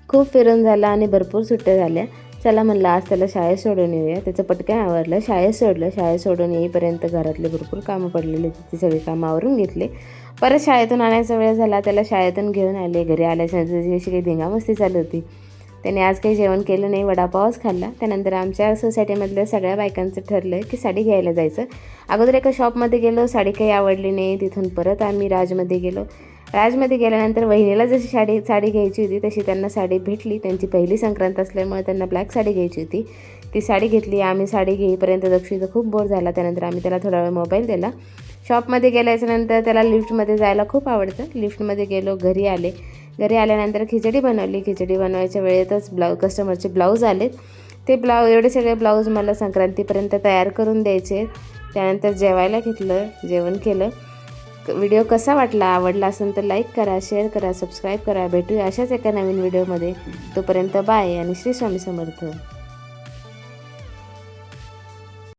खूप फिरून झाला आणि भरपूर सुट्ट्या झाल्या. चला म्हणलं आज त्याला शाळेत सोडून येऊया. त्याचं पटकन आवरलं, शाळेत सोडलं. शाळेत सोडून येईपर्यंत घरातले भरपूर कामं पडलेली होती, ती सगळी कामं आवरून घेतले. परत शाळेतून आणायचा वेळ झाला, त्याला शाळेतून घेऊन आले. घरी आल्याच्यानंतर त्याची अशी काही धिंगामस्ती चालू होती. त्याने आज काही जेवण केलं नाही, वडापावच खाल्ला. त्यानंतर आमच्या सोसायटीमधल्या सगळ्या बायकांचं ठरलं की साडी घ्यायला जायचं. अगोदर एका शॉपमध्ये गेलो, साडी काही आवडली नाही. तिथून परत आम्ही राजमध्ये गेलो. राजमध्ये गेल्यानंतर वहिनीला जशी साडी घ्यायची होती तशी त्यांना साडी भेटली. त्यांची पहिली संक्रांत असल्यामुळे त्यांना ब्लॅक साडी घ्यायची होती. ती साडी घेतली. आम्ही साडी घेईपर्यंत दक्षिण खूप बोर झाला. त्यानंतर आम्ही त्याला थोडा वेळ मोबाईल दिला. शॉपमध्ये गेल्याच्यानंतर त्याला लिफ्टमध्ये जायला खूप आवडतं. लिफ्टमध्ये गेलो, घरी आले. घरी आल्यानंतर खिचडी बनवली. खिचडी बनवायच्या वेळेतच कस्टमरचे ब्लाऊज आलेत. ते एवढे सगळे ब्लाऊज मला संक्रांतीपर्यंत तयार करून द्यायचे. त्यानंतर जेवायला घेतलं, जेवण केलं. व्हिडिओ कसा वाटला, आवडला असेल तर लाईक करा, शेअर करा, सबस्क्राईब करा. भेटूया अशाच एका नवीन व्हिडिओमध्ये. तोपर्यंत बाय आणि श्री स्वामी समर्थ.